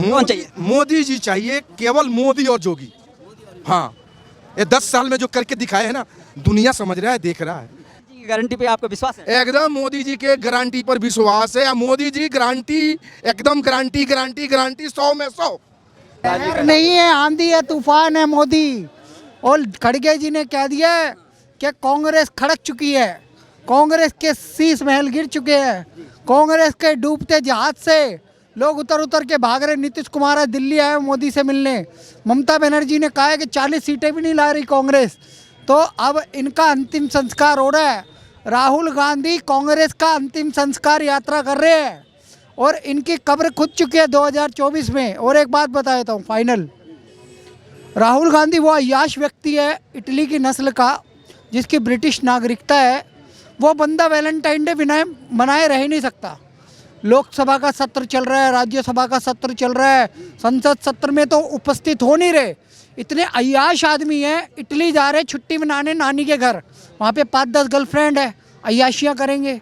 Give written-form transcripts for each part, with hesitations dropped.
कौन चाहिए? मोदी जी चाहिए, केवल मोदी और जोगी। हाँ, ये 10 साल में जो करके दिखाए है ना, दुनिया समझ रहा है, देख रहा है। गारंटी पे आपको विश्वास है? एकदम मोदी जी के गारंटी पर विश्वास है। मोदी जी गारंटी, एकदम गारंटी गारंटी गारंटी, 100 में 100। लहर नहीं है, आंधी है, तूफान है मोदी। और खड़गे जी ने कह दिया कि कांग्रेस खड़क चुकी है, कांग्रेस के शीश महल गिर चुके हैं, कांग्रेस के डूबते जहाज से लोग उतर उतर के भाग रहे। नीतीश कुमार आज दिल्ली आए मोदी से मिलने। ममता बनर्जी ने कहा है कि 40 सीटें भी नहीं ला रही कांग्रेस। तो अब इनका अंतिम संस्कार हो रहा है। राहुल गांधी कांग्रेस का अंतिम संस्कार यात्रा कर रहे हैं और इनकी कब्र खुद चुकी है 2024 में। और एक बात बता देता हूँ फाइनल, राहुल गांधी वो अय्याश व्यक्ति है इटली की नस्ल का, जिसकी ब्रिटिश नागरिकता है। वो बंदा वैलेंटाइन डे बिना मनाए रह ही नहीं सकता। लोकसभा का सत्र चल रहा है, राज्यसभा का सत्र चल रहा है, संसद सत्र में तो उपस्थित हो नहीं रहे। इतने अय्याश आदमी हैं, इटली जा रहे छुट्टी मनाने नानी के घर, वहाँ पे 5-10 गर्लफ्रेंड है, अय्याशियाँ करेंगे।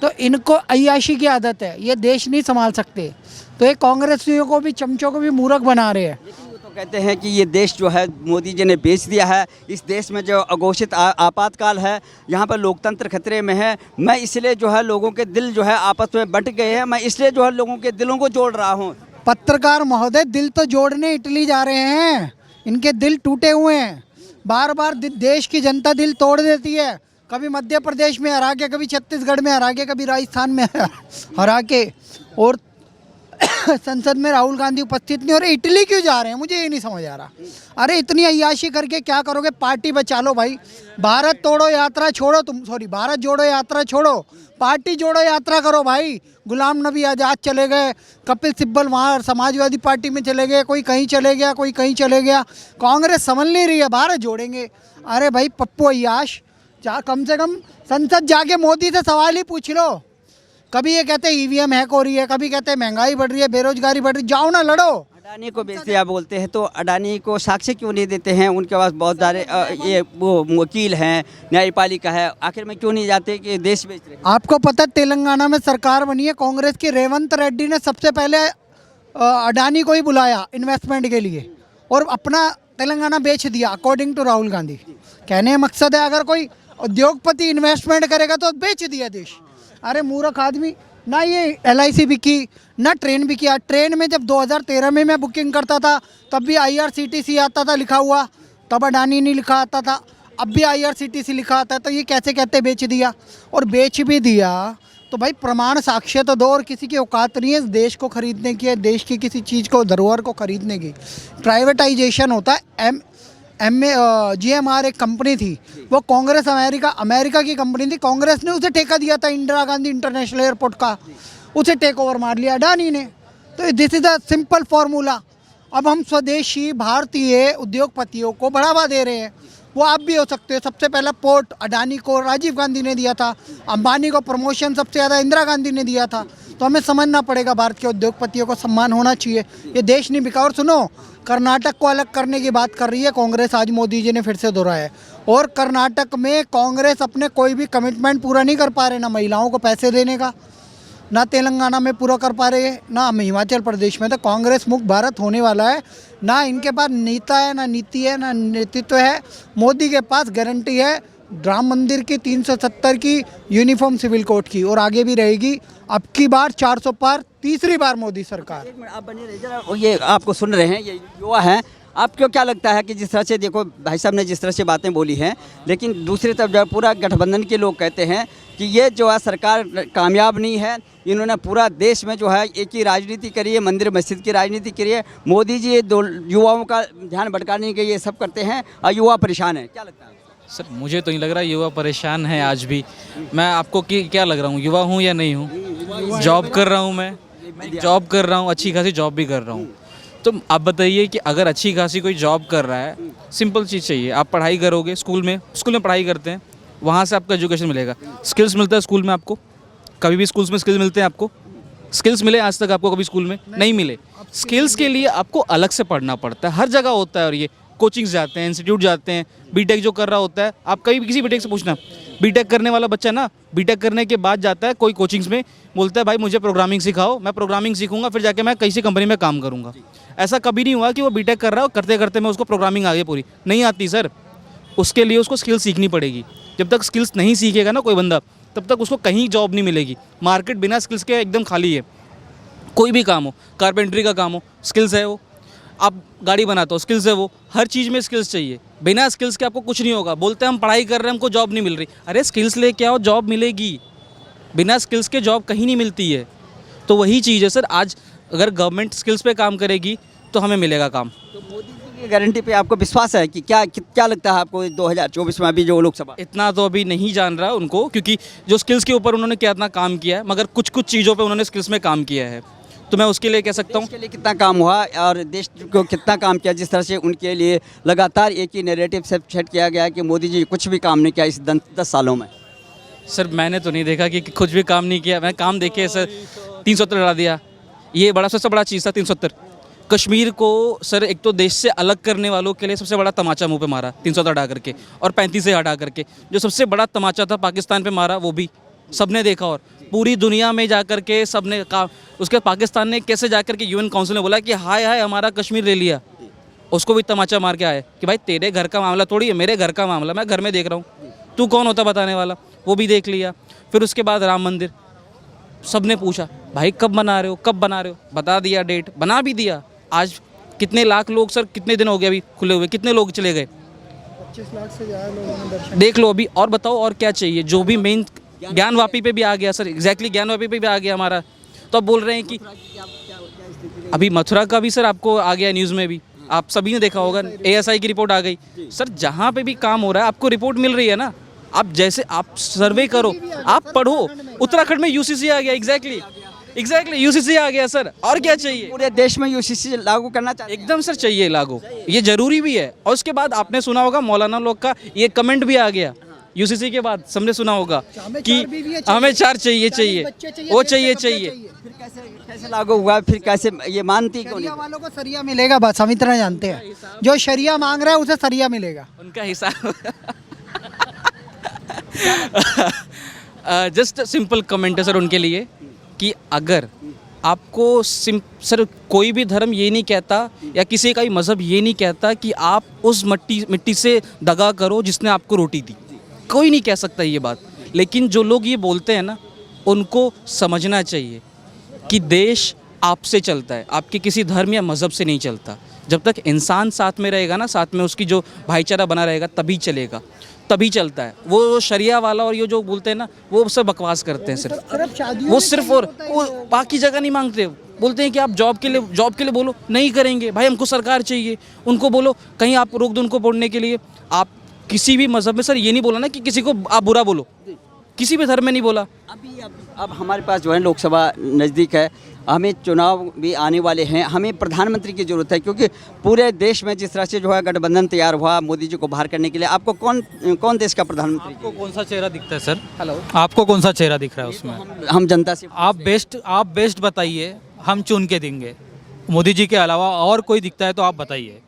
तो इनको अय्याशी की आदत है, ये देश नहीं संभाल सकते। तो ये कांग्रेसियों को भी, चमचों को भी मूर्ख बना रहे हैं। तो कहते हैं कि ये देश जो है मोदी जी ने बेच दिया है। इस देश में जो अघोषित आपातकाल है, यहाँ पर लोकतंत्र खतरे में है। मैं इसलिए जो है लोगों के दिल जो है आपस में बंट गए हैं, मैं इसलिए जो है लोगों के दिलों को जोड़ रहा हूँ। पत्रकार महोदय, दिल तो जोड़ने इटली जा रहे हैं, इनके दिल टूटे हुए हैं। बार बार देश की जनता दिल तोड़ देती है। कभी मध्य प्रदेश में हरा के, कभी छत्तीसगढ़ में हरा के, कभी राजस्थान में हरा के, और संसद में राहुल गांधी उपस्थित नहीं हो रहे। इटली क्यों जा रहे हैं, मुझे ये नहीं समझ आ रहा। अरे इतनी अय्याशी करके क्या करोगे? पार्टी बचा लो भाई। भारत तोड़ो यात्रा छोड़ो, भारत जोड़ो यात्रा छोड़ो, पार्टी जोड़ो यात्रा करो भाई। गुलाम नबी आज़ाद चले गए, कपिल सिब्बल वहाँ समाजवादी पार्टी में चले गए, कोई कहीं चले गया, कोई कहीं चले गया। कांग्रेस समझ नहीं रही है, भारत जोड़ेंगे। अरे भाई पप्पू अय्याश, कम से कम संसद जाके मोदी से सवाल ही पूछ लो। कभी ये कहते हैं ईवीएम हैक हो रही है, कभी कहते हैं महंगाई बढ़ रही है, बेरोजगारी बढ़ रही है। जाओ ना, लड़ो। अडानी को बेच दिया बोलते हैं, तो अडानी को साक्ष्य क्यों नहीं देते हैं? उनके पास बहुत सारे ये वो वकील हैं, न्यायपालिका है, आखिर में क्यों नहीं जाते कि देश बेच रहे? आपको पता है तेलंगाना में सरकार बनी है कांग्रेस की, रेवंत रेड्डी ने सबसे पहले अडानी को ही बुलाया इन्वेस्टमेंट के लिए और अपना तेलंगाना बेच दिया, अकॉर्डिंग टू राहुल गांधी। कहने का मकसद है अगर कोई उद्योगपति इन्वेस्टमेंट करेगा तो बेच दिया देश। अरे मूर्ख आदमी, ना ये LIC बिकी, ना ट्रेन बिकी। ट्रेन में जब 2013 में मैं बुकिंग करता था तब भी IRCTC आता था लिखा हुआ, तब अडानी नहीं लिखा आता था। अब भी IRCTC लिखा आता है। तो ये कैसे कहते बेच दिया? और बेच भी दिया तो भाई प्रमाण साक्ष्य तो दो। और किसी की औकात नहीं है इस देश को खरीदने की, देश की किसी चीज़ को, धरोहर को खरीदने की। प्राइवेटाइजेशन होता है। GMR एक कंपनी थी, वो कांग्रेस अमेरिका की कंपनी थी। कांग्रेस ने उसे ठेका दिया था इंदिरा गांधी इंटरनेशनल एयरपोर्ट का, उसे टेक ओवर मार लिया अडानी ने। तो this is a simple formula. अब हम स्वदेशी भारतीय उद्योगपतियों को बढ़ावा दे रहे हैं। वो आप भी हो सकते हो। सबसे पहला पोर्ट अडानी को राजीव गांधी ने दिया था, अंबानी को प्रमोशन सबसे ज़्यादा इंदिरा गांधी ने दिया था। तो हमें समझना पड़ेगा, भारत के उद्योगपतियों को सम्मान होना चाहिए। ये देश नहीं बिका। और सुनो, कर्नाटक को अलग करने की बात कर रही है कांग्रेस, आज मोदी जी ने फिर से दोहराया है। और कर्नाटक में कांग्रेस अपने कोई भी कमिटमेंट पूरा नहीं कर पा रहे, ना महिलाओं को पैसे देने का, ना तेलंगाना में पूरा कर पा रहे हैं, ना हिमाचल प्रदेश में। तो कांग्रेस मुक्त भारत होने वाला है। ना इनके पास नेता है, ना नीति है, ना नेतृत्व है। मोदी के पास गारंटी है राम मंदिर की, 370 की, यूनिफॉर्म सिविल कोड की, और आगे भी रहेगी। अब की बार 400 पार, तीसरी बार मोदी सरकार। एक मिनट आप बने रहिए जरा। ये आपको सुन रहे हैं, ये युवा हैं। आपको क्या लगता है कि जिस तरह से, देखो भाई साहब ने जिस तरह से बातें बोली हैं, लेकिन दूसरी तरफ जो पूरा गठबंधन के लोग कहते हैं कि ये जो है सरकार कामयाब नहीं है। इन्होंने पूरा देश में जो है एक ही राजनीति करी है, मंदिर मस्जिद की राजनीति करी है। मोदी जी दो युवाओं का ध्यान भटकाने के ये सब करते हैं और युवा परेशान है। क्या लगता है सर? मुझे तो नहीं लग रहा युवा परेशान है आज भी। मैं आपको क्या लग रहा हूँ, युवा हूँ या नहीं हूँ? जॉब कर रहा हूँ, मैं जॉब कर रहा हूँ, अच्छी खासी जॉब भी कर रहा हूँ। तो आप बताइए कि अगर अच्छी खासी कोई जॉब कर रहा है, सिंपल चीज़ चाहिए, आप पढ़ाई करोगे, स्कूल में पढ़ाई करते हैं, वहाँ से आपको एजुकेशन मिलेगा, स्किल्स मिलता है स्कूल में। आपको कभी भी स्कूल्स में स्किल्स मिलते हैं? आपको स्किल्स मिले आज तक आपको कभी स्कूल में? नहीं मिले। स्किल्स के लिए आपको अलग से पढ़ना पड़ता है, हर जगह होता है। और ये कोचिंग्स जाते हैं, इंस्टीट्यूट जाते हैं। बीटेक जो कर रहा होता है, आप कहीं किसी बीटेक से पूछना, बीटेक करने वाला बच्चा ना बीटेक करने के बाद जाता है कोई कोचिंग्स में, बोलता है भाई मुझे प्रोग्रामिंग सिखाओ, मैं प्रोग्रामिंग सीखूंगा फिर जाके मैं किसी कंपनी में काम करूंगा। ऐसा कभी नहीं हुआ कि वो बीटेक कर रहा हो, करते करते मैं उसको प्रोग्रामिंग आ गई पूरी, नहीं आती सर। उसके लिए उसको स्किल्स सीखनी पड़ेगी। जब तक स्किल्स नहीं सीखेगा ना कोई बंदा, तब तक उसको कहीं जॉब नहीं मिलेगी। मार्केट बिना स्किल्स के एकदम खाली है। कोई भी काम हो, कारपेंटरी का काम हो, स्किल्स है वो। आप गाड़ी बनाते हो, स्किल्स है वो। हर चीज़ में स्किल्स चाहिए। बिना स्किल्स के आपको कुछ नहीं होगा। बोलते हैं हम पढ़ाई कर रहे हैं, हमको जॉब नहीं मिल रही। अरे स्किल्स लेके आओ, जॉब मिलेगी। बिना स्किल्स के जॉब कहीं नहीं मिलती है। तो वही चीज़ है सर, आज अगर गवर्नमेंट स्किल्स पे काम करेगी तो हमें मिलेगा काम। तो मोदी जी की गारंटी पे आपको विश्वास है कि क्या लगता है आपको 2024 में अभी जो लोकसभा? इतना तो अभी नहीं जान रहा उनको, क्योंकि जो स्किल्स के ऊपर उन्होंने कितना काम किया है, मगर कुछ कुछ चीज़ों पे उन्होंने स्किल्स में काम किया है। तो मैं उसके लिए कह सकता हूँ देश के लिए कितना काम हुआ और देश को कितना काम किया, जिस तरह से उनके लिए लगातार एक ही नैरेटिव से सेट किया गया कि मोदी जी कुछ भी काम नहीं किया इस 10 सालों में। सर मैंने तो नहीं देखा कि कुछ भी काम नहीं किया। मैं काम देखे सर, 370 लड़ा दिया, ये बड़ा सबसे बड़ा चीज़ था 370। कश्मीर को सर एक तो देश से अलग करने वालों के लिए सबसे बड़ा तमाचा मुंह पे मारा 370 हटा करके, और 35 से हटा करके। जो सबसे बड़ा तमाचा था पाकिस्तान पे मारा, वो भी सबने देखा। और पूरी दुनिया में जा कर के सबने कहा, उसके पाकिस्तान ने कैसे जा कर के यूएन काउंसिल ने बोला कि हाय हाय हमारा कश्मीर ले लिया। उसको भी तमाचा मार के आए कि भाई तेरे घर का मामला थोड़ी है, मेरे घर का मामला, मैं घर में देख रहा हूँ, तू कौन होता बताने वाला। वो भी देख लिया। फिर उसके बाद राम मंदिर, सबने पूछा भाई कब बना रहे हो, कब बना रहे हो, बता दिया डेट, बना भी दिया। आज कितने लाख लोग सर, कितने दिन हो गए अभी खुले हुए, कितने लोग चले गए? 25 लाख से ज़्यादा लोगों ने दर्शन देख लो अभी। और बताओ और क्या चाहिए? जो भी मेन ज्ञानवापी पे भी आ गया सर, एग्जैक्टली ज्ञानवापी पे भी आ गया हमारा। तो अब बोल रहे हैं कि अभी मथुरा का भी सर आपको आ गया न्यूज़ में भी, आप सभी ने देखा होगा, ASI की रिपोर्ट आ गई। सर जहाँ पे भी काम हो रहा है आपको रिपोर्ट मिल रही है ना। आप जैसे आप सर्वे करो, आप पढ़ो। उत्तराखंड में UCC आ गया, एग्जैक्टली UCC आ गया सर। और क्या चाहिए? पूरे देश में UCC लागू करना चाहते हैं। एकदम सर चाहिए लागू, ये जरूरी भी है। और उसके बाद आपने सुना होगा मौलाना लोग का ये कमेंट भी आ गया UCC के बाद, सबने सुना होगा कि हमें 4 चाहिए, वो चाहिए। फिर कैसे लागू हुआ, फिर कैसे ये मानती क्यों शरिया नहीं? वालों को सरिया मिलेगा, बस हम इतना जानते हैं। जो शरिया मांग रहा है उसे सरिया मिलेगा। उनका हिसाब। जस्ट सिंपल कमेंट है सर उनके लिए कि अगर आपको सर कोई भी धर्म ये नहीं कहता या किसी का भी मज़हब ये नहीं कहता कि आप उस मिट्टी से दगा करो जिसने आपको रोटी दी। कोई नहीं कह सकता ये बात। लेकिन जो लोग ये बोलते हैं ना, उनको समझना चाहिए कि देश आपसे चलता है, आपके किसी धर्म या मज़हब से नहीं चलता। जब तक इंसान साथ में रहेगा ना, साथ में उसकी जो भाईचारा बना रहेगा, तभी चलेगा, तभी चलता है। वो शरिया वाला और ये जो बोलते हैं ना, वो सब बकवास करते हैं सिर्फ। वो सिर्फ और वो बाकी जगह नहीं मांगते। बोलते हैं कि आप जॉब के लिए बोलो, नहीं करेंगे भाई, हमको सरकार चाहिए। उनको बोलो कहीं आप रोक दो उनको पढ़ने के लिए। आप किसी भी मज़हब में सर ये नहीं बोला ना कि किसी को आप बुरा बोलो, किसी भी धर्म में नहीं बोला। अब हमारे पास जो है लोकसभा नज़दीक है, हमें चुनाव भी आने वाले हैं, हमें प्रधानमंत्री की ज़रूरत है, क्योंकि पूरे देश में जिस तरह से जो है गठबंधन तैयार हुआ मोदी जी को बाहर करने के लिए, आपको कौन देश का प्रधानमंत्री? आपको कौन सा चेहरा दिखता है सर? हेलो, आपको कौन सा चेहरा दिख रहा है उसमें? हम जनता से आप बेस्ट बताइए, हम चुन के देंगे। मोदी जी के अलावा और कोई दिखता है तो आप बताइए।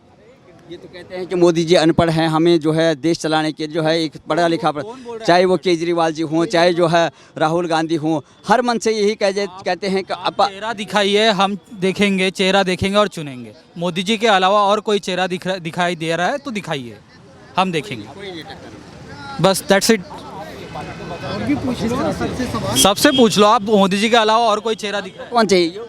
ये तो कहते हैं कि मोदी जी अनपढ़ हैं, हमें जो है देश चलाने के जो है एक पढ़ा लिखा, चाहे वो केजरीवाल जी हों, चाहे जो है राहुल गांधी हों, हर मन से यही कहते हैं कि चेहरा दिखाइए, हम देखेंगे, चेहरा देखेंगे और चुनेंगे। मोदी जी के अलावा और कोई चेहरा दिखाई दे रहा है तो दिखाइए, हम देखेंगे। बस दैट्स इट। सबसे पूछ लो आप, मोदी जी के अलावा और कोई चेहरा दिख रहा है? कौन चाहिए?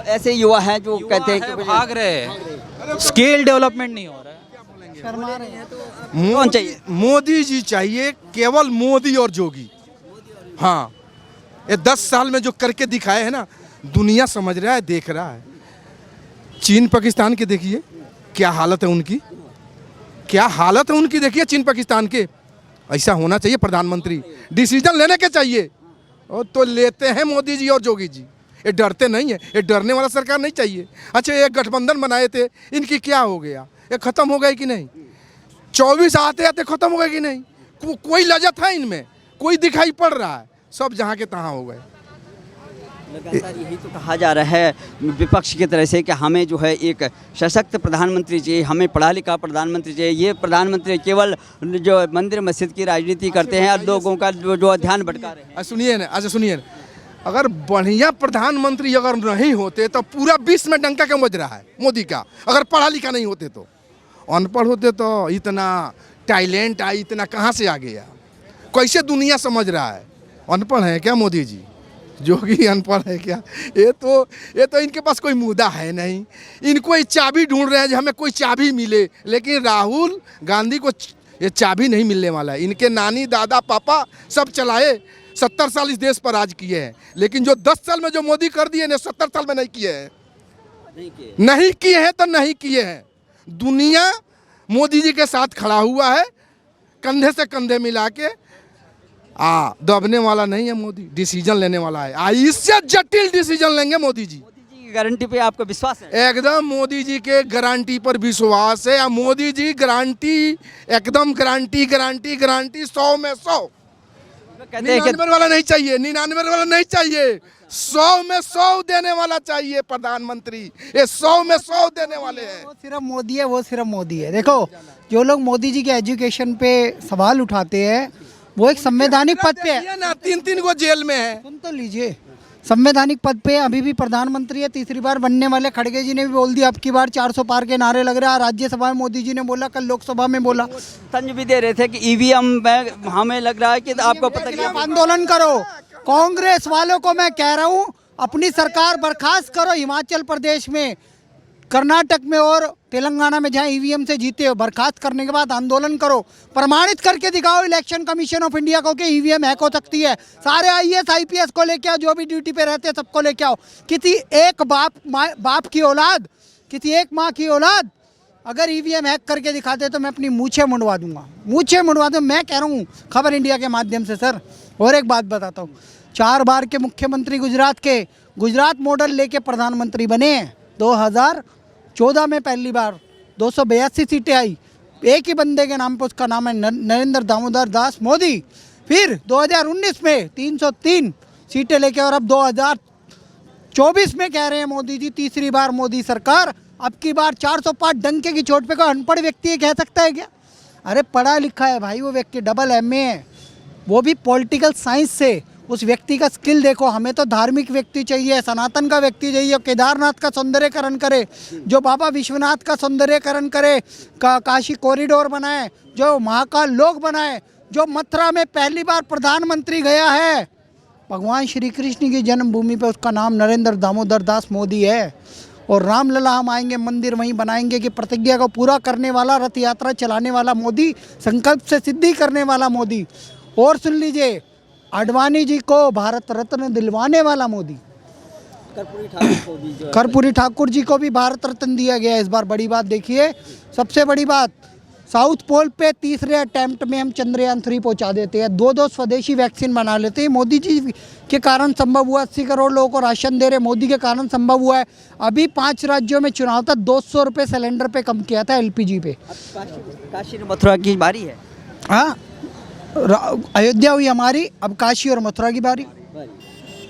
ऐसे युवा हैं जो कहते हैं कि भाग रहे हैं, स्किल डेवलपमेंट नहीं हो रहा है। कौन चाहिए? मोदी जी चाहिए, केवल मोदी और जोगी। हाँ, ये 10 साल में जो करके दिखाए हैं ना, दुनिया समझ रहा है, देख रहा है। चीन पाकिस्तान के देखिए क्या हालत है उनकी, क्या हालत है उनकी, देखिए चीन पाकिस्तान के। ऐसा होना चाहिए प्रधानमंत्री, डिसीजन लेने के चाहिए। और तो लेते हैं मोदी जी और जोगी जी, ये डरते नहीं है। ये डरने वाला सरकार नहीं चाहिए। अच्छा, ये गठबंधन बनाए थे, इनकी क्या हो गया? ये ख़त्म हो गए कि नहीं? 24 आते आते ख़त्म हो गए कि नहीं? कोई लजत है इनमें? कोई दिखाई पड़ रहा है? सब जहाँ के तहाँ हो गए। लगातार यही तो कहा जा रहा है विपक्ष की तरह से कि हमें जो है एक सशक्त प्रधानमंत्री चाहिए, हमें पढ़ा लिखा प्रधानमंत्री चाहिए। ये प्रधानमंत्री केवल जो मंदिर मस्जिद की राजनीति करते हैं और लोगों का जो ध्यान भटका रहे हैं। सुनिए ना, अच्छा सुनिए ना, अगर बढ़िया प्रधानमंत्री अगर नहीं होते तो पूरा विश्व में डंका क्यों बज रहा है मोदी का? अगर पढ़ा लिखा नहीं होते तो, अनपढ़ होते तो इतना टैलेंट आई, इतना कहाँ से आ गया? कैसे दुनिया समझ रहा है? अनपढ़ है क्या मोदी जी? जोगी अनपढ़ है क्या? ये तो इनके पास कोई मुद्दा है नहीं। इनको ये चाबी ढूंढ रहे हैं जो हमें कोई चाबी मिले, लेकिन राहुल गांधी को ये चाबी नहीं मिलने वाला है। इनके नानी दादा पापा सब चलाए, 70 साल इस देश पर राज किए हैं, लेकिन जो 10 साल में जो मोदी कर दिए ने 70 साल में नहीं किए हैं। नहीं किए हैं तो नहीं किए हैं। दुनिया मोदी जी के साथ खड़ा हुआ है, कंधे से कंधे मिला के। दबने वाला नहीं है मोदी, डिसीजन लेने वाला है। इससे जटिल डिसीजन लेंगे मोदी जी। मोदी जी की गारंटी पे आपको विश्वास है? एकदम मोदी जी के गारंटी पर विश्वास है। मोदी जी गारंटी, एकदम गारंटी गारंटी गारंटी 100 में 100। कहते हैं कि 99 वाला नहीं चाहिए, 99 वाला नहीं चाहिए, 100 में 100 देने वाला चाहिए प्रधानमंत्री। ये 100 में 100 देने वाले हैं। वो सिर्फ मोदी है, वो सिर्फ मोदी है। देखो, जो लोग मोदी जी के एजुकेशन पे सवाल उठाते हैं वो एक संवैधानिक पद पे है ना, 3 को जेल में है। सुन तो लीजिए, संवैधानिक पद पे अभी भी प्रधानमंत्री है, तीसरी बार बनने वाले। खड़गे जी ने भी बोल दिया अब की बार 400 पार के नारे लग रहे हैं। राज्यसभा में मोदी जी ने बोला, कल लोकसभा में बोला। तंज भी दे रहे थे कि ईवीएम में हमें लग रहा है कि आपको पता नहीं। आप आंदोलन करो, कांग्रेस वालों को मैं कह रहा हूँ अपनी सरकार बर्खास्त करो। हिमाचल प्रदेश में, कर्नाटक में और तेलंगाना में जहां ईवीएम से जीते हो, बर्खास्त करने के बाद आंदोलन करो, प्रमाणित करके दिखाओ इलेक्शन कमीशन ऑफ इंडिया को कि ईवीएम हैक हो सकती है। सारे आईएएस आईपीएस को लेके आओ, जो भी ड्यूटी पे रहते हैं सबको लेके आओ। किसी एक बाप की औलाद, किसी एक माँ की औलाद अगर ईवीएम हैक करके दिखाते तो मैं अपनी मूछें मुंडवा दूंगा, मूछें मुंडवा दूँ। मैं कह रहा हूँ खबर इंडिया के माध्यम से। सर, और एक बात बताता हूँ, 4 बार के मुख्यमंत्री गुजरात के, गुजरात मॉडल लेके प्रधानमंत्री बने हैं। 2014 में पहली बार 282 सीटें आई, एक ही बंदे के नाम पर, उसका नाम है नरेंद्र दामोदर दास मोदी। फिर 2019 में 303 सीटें लेके, और अब 2024 में कह रहे हैं मोदी जी तीसरी बार मोदी सरकार। अब की बार 405 डंके की चोट पे कोई अनपढ़ व्यक्ति कह सकता है क्या? अरे पढ़ा लिखा है भाई वो व्यक्ति, डबल MA है, वो भी पॉलिटिकल साइंस से। उस व्यक्ति का स्किल देखो। हमें तो धार्मिक व्यक्ति चाहिए, सनातन का व्यक्ति चाहिए, केदारनाथ का सौंदर्यकरण करे, जो बाबा विश्वनाथ का सौंदर्यकरण करे, काशी कॉरिडोर बनाए, जो महाकाल लोक बनाए, जो मथुरा में पहली बार प्रधानमंत्री गया है भगवान श्री कृष्ण की जन्मभूमि पे, उसका नाम नरेंद्र दामोदर दास मोदी है। और रामलला हम आएंगे, मंदिर वहीं बनाएंगे कि प्रतिज्ञा को पूरा करने वाला, रथ यात्रा चलाने वाला मोदी, संकल्प से सिद्धि करने वाला मोदी। और सुन लीजिए, आडवाणी जी को भारत रत्न दिलवाने वाला मोदी। कर्पूरी ठाकुर जी को भी भारत रत्न दिया गया इस बार। बड़ी बात देखिए, सबसे बड़ी बात, साउथ पोल पे तीसरे अटेम्प्ट में हम चंद्रयान 3 पहुंचा देते हैं। 2 स्वदेशी वैक्सीन बना लेते हैं। मोदी जी के कारण संभव हुआ। 80 करोड़ लोगों को राशन दे रहे, मोदी के कारण संभव हुआ है। अभी 5 राज्यों में चुनाव था, 200 रुपये सिलेंडर पे कम किया था LPG पे। काशी मथुरा की बारी है। हाँ, अयोध्या हुई हमारी, अब काशी और मथुरा की बारी।